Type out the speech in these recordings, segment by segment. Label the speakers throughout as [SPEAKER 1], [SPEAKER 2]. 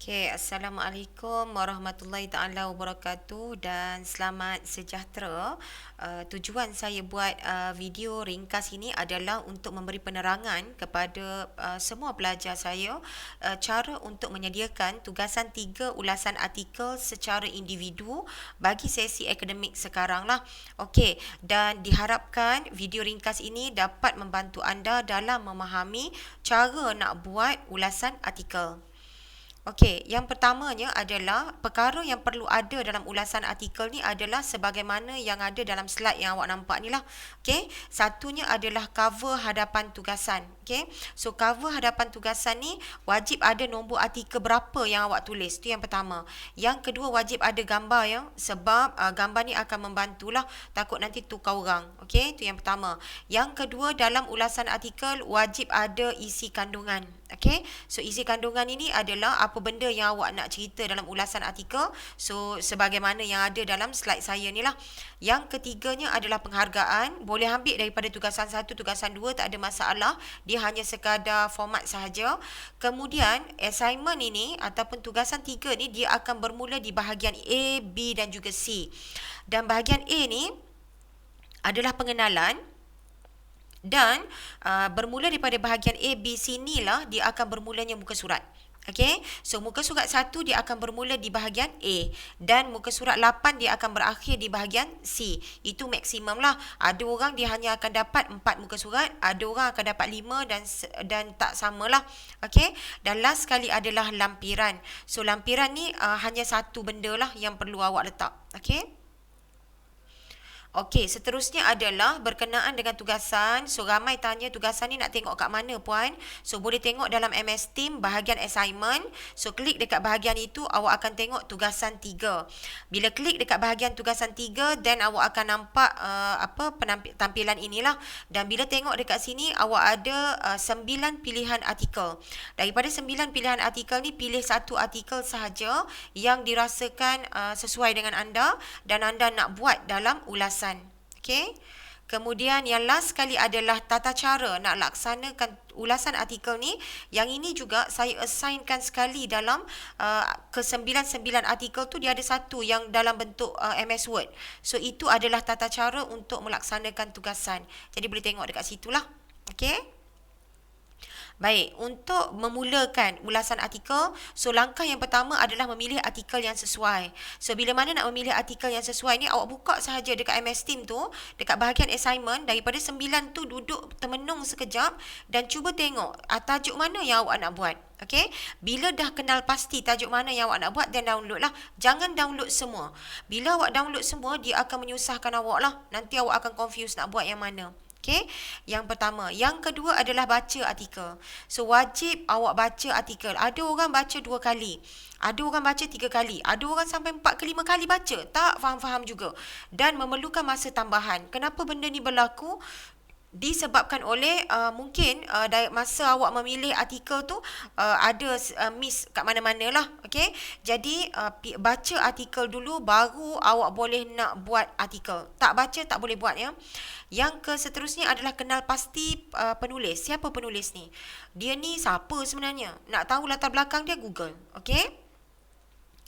[SPEAKER 1] Okay, Assalamualaikum warahmatullahi taala wabarakatuh dan selamat sejahtera. Tujuan saya buat video ringkas ini adalah untuk memberi penerangan kepada semua pelajar saya cara untuk menyediakan tugasan 3 ulasan artikel secara individu bagi sesi akademik sekarang lah. Okey, dan diharapkan video ringkas ini dapat membantu anda dalam memahami cara nak buat ulasan artikel. Okey, yang pertamanya adalah perkara yang perlu ada dalam ulasan artikel ni adalah sebagaimana yang ada dalam slide yang awak nampak ni lah. Okey, satunya adalah cover hadapan tugasan. Okey, so cover hadapan tugasan ni wajib ada nombor artikel berapa yang awak tulis. Itu yang pertama. Yang kedua wajib ada gambar ya, sebab gambar ni akan membantulah, takut nanti tukar orang. Okey, itu yang pertama. Yang kedua, dalam ulasan artikel wajib ada isi kandungan. Okey, so isi kandungan ini adalah apa benda yang awak nak cerita dalam ulasan artikel. So sebagaimana yang ada dalam slide saya ni lah. Yang ketiganya adalah penghargaan. Boleh ambil daripada tugasan 1, tugasan 2, tak ada masalah. Dia hanya sekadar format sahaja. Kemudian assignment ini ataupun tugasan 3 ni dia akan bermula di bahagian A, B dan juga C. Dan bahagian A ni adalah pengenalan. Dan bermula daripada bahagian A, B, C ni lah dia akan bermulanya muka surat. Okey, so muka surat 1 dia akan bermula di bahagian A dan muka surat 8 dia akan berakhir di bahagian C. Itu maksimum lah. Ada orang dia hanya akan dapat 4 muka surat, ada orang akan dapat 5 dan tak samalah. Okey, dan last sekali adalah lampiran. So lampiran ni hanya satu benda lah yang perlu awak letak. Okey. Okey, seterusnya adalah berkenaan dengan tugasan. So, ramai tanya tugasan ni nak tengok kat mana, puan? So, boleh tengok dalam MS Team bahagian assignment. So, klik dekat bahagian itu, awak akan tengok tugasan 3. Bila klik dekat bahagian tugasan 3, then awak akan nampak tampilan inilah. Dan bila tengok dekat sini, awak ada 9 pilihan artikel. Daripada 9 pilihan artikel ni, pilih satu artikel sahaja yang dirasakan sesuai dengan anda dan anda nak buat dalam ulasan. Okey. Kemudian yang last sekali adalah tata cara nak laksanakan ulasan artikel ni. Yang ini juga saya assignkan sekali dalam ke-9 artikel tu dia ada satu yang dalam bentuk MS Word. So itu adalah tata cara untuk melaksanakan tugasan. Jadi boleh tengok dekat situlah. Okey. Baik, untuk memulakan ulasan artikel, so langkah yang pertama adalah memilih artikel yang sesuai. So bila mana nak memilih artikel yang sesuai ni, awak buka sahaja dekat MS Team tu, dekat bahagian assignment, daripada 9 tu duduk termenung sekejap dan cuba tengok tajuk mana yang awak nak buat. Okey, bila dah kenal pasti tajuk mana yang awak nak buat, then download lah. Jangan download semua. Bila awak download semua, dia akan menyusahkan awak lah. Nanti awak akan confuse nak buat yang mana. Okey, yang pertama. Yang kedua adalah baca artikel. So, wajib awak baca artikel. Ada orang baca 2 kali. Ada orang baca 3 kali. Ada orang sampai 4 ke 5 kali baca. Tak faham-faham juga. Dan memerlukan masa tambahan. Kenapa benda ni berlaku? Disebabkan oleh mungkin masa awak memilih artikel tu ada miss kat mana-mana lah. Okay? Jadi baca artikel dulu baru awak boleh nak buat artikel. Tak baca tak boleh buat ya. Yang seterusnya adalah kenal pasti penulis. Siapa penulis ni? Dia ni siapa sebenarnya? Nak tahu latar belakang dia, Google. Okay?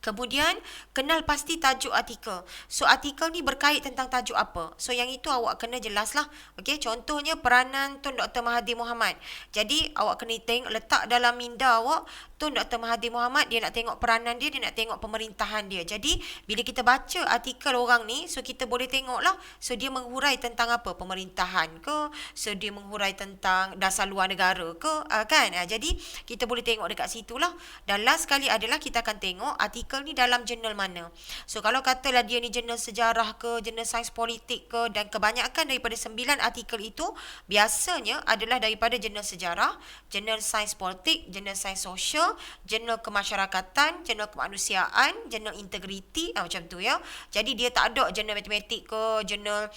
[SPEAKER 1] Kemudian, kenal pasti tajuk artikel. So, artikel ni berkait tentang tajuk apa. So, yang itu awak kena jelaslah. Okey, contohnya peranan Tun Dr. Mahathir Mohamad. Jadi, awak kena letak dalam minda awak, Tun Dr. Mahathir Mohamad, dia nak tengok peranan dia nak tengok pemerintahan dia. Jadi, bila kita baca artikel orang ni, so kita boleh tengoklah. So, dia menghurai tentang apa? Pemerintahan ke? So, dia menghurai tentang dasar luar negara ke? Kan? Jadi, kita boleh tengok dekat situlah. Dan last sekali adalah kita akan tengok artikel ni dalam jurnal mana. So kalau katalah dia ni jurnal sejarah ke, jurnal sains politik ke, dan kebanyakan daripada 9 artikel itu biasanya adalah daripada jurnal sejarah, jurnal sains politik, jurnal sains sosial, jurnal kemasyarakatan, jurnal kemanusiaan, jurnal integriti, macam tu ya. Jadi dia tak ada jurnal matematik ke, jurnal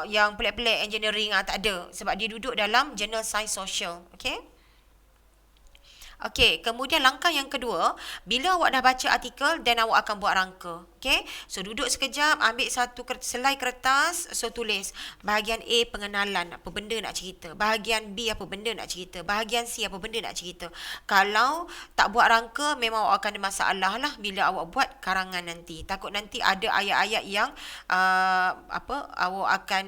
[SPEAKER 1] yang pelik-pelik engineering, tak ada, sebab dia duduk dalam jurnal sains sosial. Okey. Okey, kemudian langkah yang kedua, bila awak dah baca artikel, then awak akan buat rangka. Okey, so duduk sekejap, ambil satu selai kertas, so tulis bahagian A pengenalan, apa benda nak cerita. Bahagian B apa benda nak cerita. Bahagian C apa benda nak cerita. Kalau tak buat rangka, memang awak akan ada masalah lah bila awak buat karangan nanti. Takut nanti ada ayat-ayat yang awak akan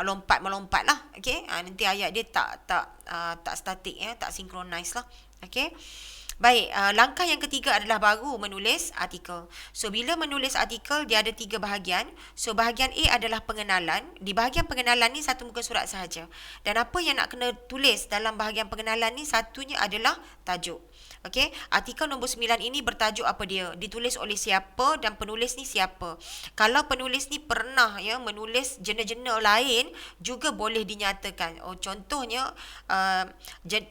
[SPEAKER 1] lompat-melompat lah. Okey, nanti ayat dia tak statik ya, tak synchronize lah. Okey. Baik, langkah yang ketiga adalah baru menulis artikel. So, bila menulis artikel, dia ada 3 bahagian. So, bahagian A adalah pengenalan. Di bahagian pengenalan ni, satu muka surat sahaja. Dan apa yang nak kena tulis dalam bahagian pengenalan ni, satunya adalah tajuk. Okey, artikel nombor 9 ini bertajuk apa dia? Ditulis oleh siapa dan penulis ni siapa? Kalau penulis ni pernah ya menulis jurnal-jurnal lain, juga boleh dinyatakan. Oh, contohnya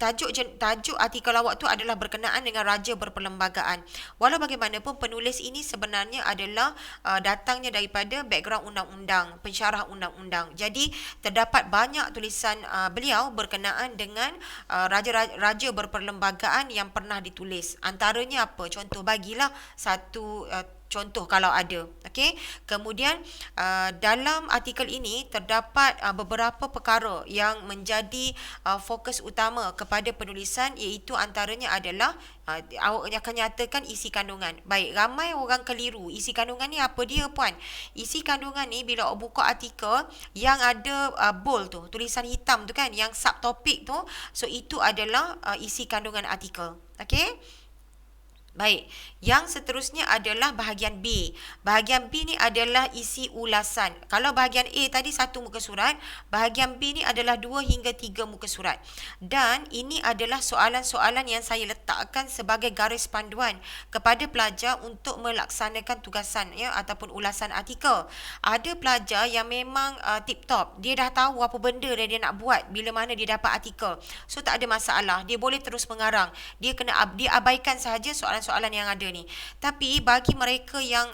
[SPEAKER 1] tajuk artikel awak tu adalah berkenaan dengan raja berperlembagaan. Walau bagaimanapun penulis ini sebenarnya adalah datangnya daripada background undang-undang, pensyarah undang-undang. Jadi terdapat banyak tulisan beliau berkenaan dengan raja berperlembagaan yang pernah ditulis. Antaranya apa? Contoh, bagilah satu contoh kalau ada. Okey. Kemudian dalam artikel ini terdapat beberapa perkara yang menjadi fokus utama kepada penulisan, iaitu antaranya adalah awak akan nyatakan isi kandungan. Baik, ramai orang keliru. Isi kandungan ni apa dia, puan? Isi kandungan ni bila awak buka artikel yang ada bold tu, tulisan hitam tu kan, yang subtopik tu, so itu adalah isi kandungan artikel. Okey? Baik, yang seterusnya adalah bahagian B. Bahagian B ni adalah isi ulasan. Kalau bahagian A tadi satu muka surat, bahagian B ni adalah 2 hingga 3 muka surat. Dan ini adalah soalan-soalan yang saya letakkan sebagai garis panduan kepada pelajar untuk melaksanakan tugasan ya ataupun ulasan artikel. Ada pelajar yang memang tip-top. Dia dah tahu apa benda dia nak buat bila mana dia dapat artikel. So tak ada masalah. Dia boleh terus mengarang. Dia abaikan sahaja soalan-soalan yang ada ni. Tapi bagi mereka yang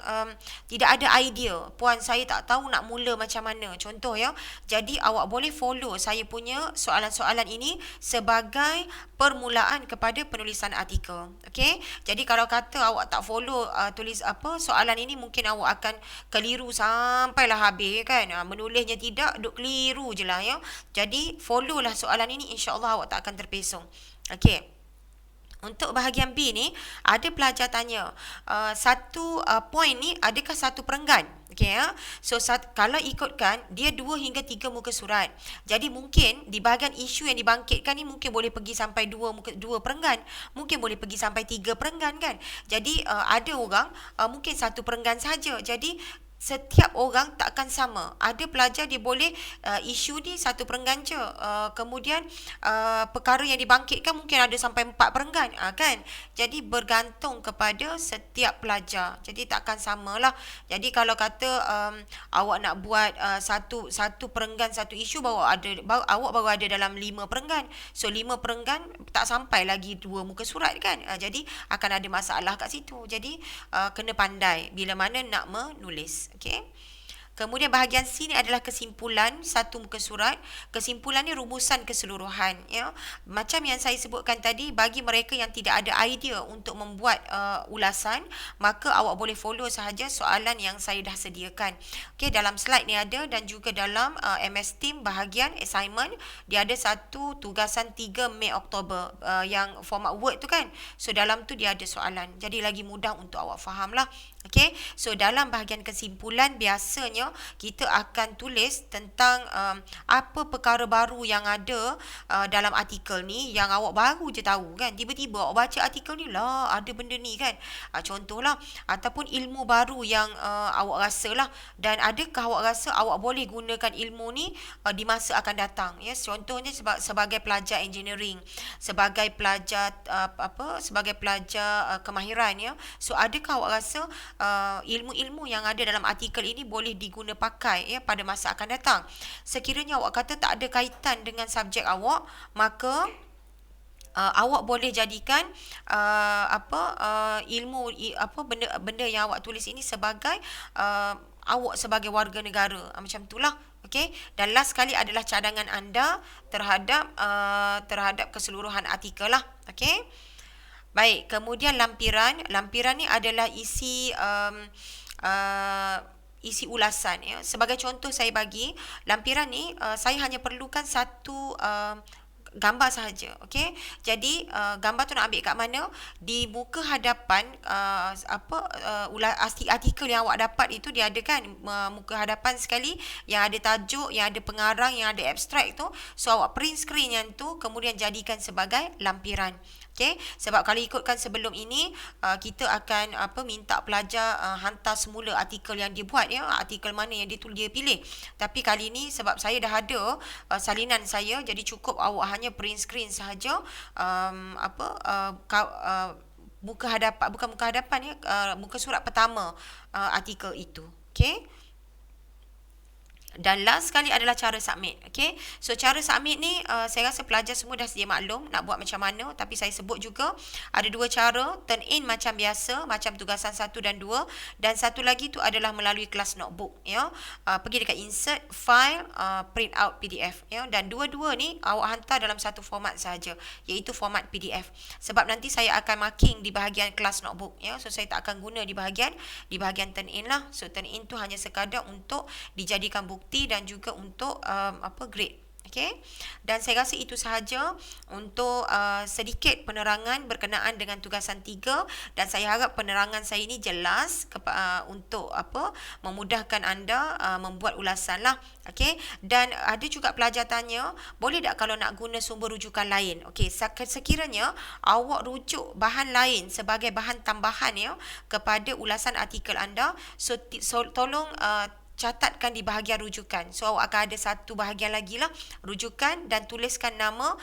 [SPEAKER 1] tidak ada idea, puan saya tak tahu nak mula macam mana, contoh ya, jadi awak boleh follow saya punya soalan-soalan ini sebagai permulaan kepada penulisan artikel. Okey, jadi kalau kata awak tak follow tulis apa soalan ini, mungkin awak akan keliru sampailah habis kan. Menulisnya tidak, duk keliru je lah ya. Jadi follow lah soalan ini, insya-Allah awak tak akan terpesong. Okey. Untuk bahagian B ni, ada pelajar tanya, satu poin ni adakah satu perenggan? Okey ya. So kalau ikutkan dia 2 hingga 3 muka surat. Jadi mungkin di bahagian isu yang dibangkitkan ni mungkin boleh pergi sampai 2 perenggan, mungkin boleh pergi sampai 3 perenggan kan. Jadi ada orang mungkin satu perenggan saja. Jadi setiap orang takkan sama. Ada pelajar dia boleh isu ni satu perenggan je. Kemudian perkara yang dibangkitkan mungkin ada sampai 4 perenggan kan. Jadi bergantung kepada setiap pelajar. Jadi takkan samalah. Jadi kalau kata awak nak buat satu perenggan satu isu, awak baru ada dalam 5 perenggan. So 5 perenggan tak sampai lagi 2 muka surat kan. Jadi akan ada masalah kat situ. Jadi kena pandai bila mana nak menulis. Okey. Kemudian bahagian C ni adalah kesimpulan satu muka surat. Kesimpulan ni rumusan keseluruhan ya. Macam yang saya sebutkan tadi, bagi mereka yang tidak ada idea untuk membuat ulasan, maka awak boleh follow sahaja soalan yang saya dah sediakan. Okey, dalam slide ni ada, dan juga dalam MS Team bahagian assignment dia ada satu tugasan 3 Mei Oktober yang format Word tu kan. So dalam tu dia ada soalan. Jadi lagi mudah untuk awak fahamlah. Okey. So dalam bahagian kesimpulan biasanya kita akan tulis tentang apa perkara baru yang ada dalam artikel ni yang awak baru je tahu kan. Tiba-tiba awak baca artikel ni lah ada benda ni kan. Contohlah, ataupun ilmu baru yang awak rasa lah, dan adakah awak rasa awak boleh gunakan ilmu ni di masa akan datang ya. Contohnya sebagai pelajar engineering, sebagai pelajar sebagai pelajar kemahiran ya. So adakah awak rasa ilmu-ilmu yang ada dalam artikel ini boleh diguna pakai ya pada masa akan datang. Sekiranya awak kata tak ada kaitan dengan subjek awak, maka awak boleh jadikan benda yang awak tulis ini sebagai awak sebagai warga negara, macam itulah. Okey, dan last sekali adalah cadangan anda terhadap keseluruhan artikel lah. Okey. Baik, kemudian lampiran. Lampiran ni adalah uh, isi ulasan ya. Sebagai contoh saya bagi, lampiran ni saya hanya perlukan satu gambar sahaja. Okey. Jadi gambar tu nak ambil kat mana? Di muka hadapan artikel yang awak dapat itu dia ada kan muka hadapan sekali yang ada tajuk, yang ada pengarang, yang ada abstrak tu. So awak print screen yang tu kemudian jadikan sebagai lampiran. Okey, sebab kalau ikutkan sebelum ini kita akan minta pelajar hantar semula artikel yang dia buat ya, artikel mana yang dia pilih. Tapi kali ini sebab saya dah ada salinan saya, jadi cukup awak hanya print screen sahaja muka hadapan, bukan muka hadapan ya, muka surat pertama artikel itu. Okey. Dan last sekali adalah cara submit. Okay. So cara submit ni saya rasa pelajar semua dah sedia maklum nak buat macam mana. Tapi saya sebut juga ada dua cara. Turn in macam biasa, macam tugasan 1 dan 2. Dan satu lagi tu adalah melalui kelas notebook. Ya. Pergi dekat insert, file, print out PDF. Ya. Dan dua-dua ni awak hantar dalam satu format sahaja, iaitu format PDF. Sebab nanti saya akan marking di bahagian kelas notebook. Ya. So saya tak akan guna di bahagian turn in lah. So turn in tu hanya sekadar untuk dijadikan bukti dan juga untuk grade. Okay. Dan saya rasa itu sahaja untuk sedikit penerangan berkenaan dengan tugasan 3, dan saya harap penerangan saya ini jelas untuk memudahkan anda membuat ulasan lah. Okay. Dan ada juga pelajar tanya, boleh tak kalau nak guna sumber rujukan lain? Okay. Sekiranya awak rujuk bahan lain sebagai bahan tambahan ya kepada ulasan artikel anda, so tolong catatkan di bahagian rujukan. So awak akan ada satu bahagian lagi lah, rujukan, dan tuliskan nama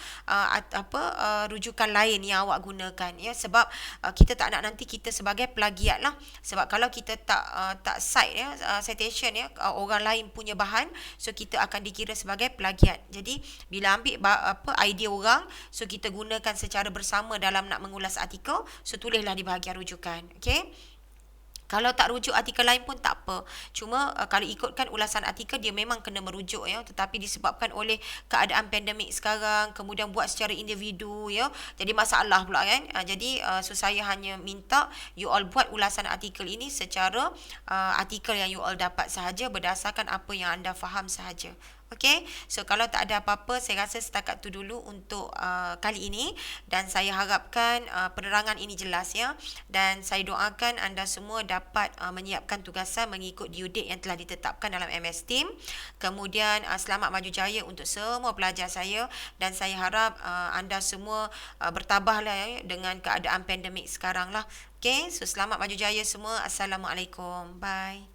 [SPEAKER 1] rujukan lain yang awak gunakan ya, sebab kita tak nak nanti kita sebagai plagiat lah. Sebab kalau kita tak cite ya, citation ya, orang lain punya bahan, so kita akan dikira sebagai plagiat. Jadi bila ambil idea orang, so kita gunakan secara bersama dalam nak mengulas artikel, so tulislah di bahagian rujukan. Okey. Kalau tak rujuk artikel lain pun tak apa. Cuma kalau ikutkan ulasan artikel dia memang kena merujuk ya, tetapi disebabkan oleh keadaan pandemik sekarang, kemudian buat secara individu ya. Jadi masalah pula kan. Jadi so saya hanya minta you all buat ulasan artikel ini secara artikel yang you all dapat sahaja berdasarkan apa yang anda faham sahaja. Okay, so kalau tak ada apa-apa, saya rasa setakat tu dulu untuk kali ini, dan saya harapkan penerangan ini jelas ya, dan saya doakan anda semua dapat menyiapkan tugasan mengikut due date yang telah ditetapkan dalam MS Team. Kemudian selamat maju jaya untuk semua pelajar saya, dan saya harap anda semua bertabahlah ya dengan keadaan pandemik sekarang lah. Okay, so selamat maju jaya semua. Assalamualaikum. Bye.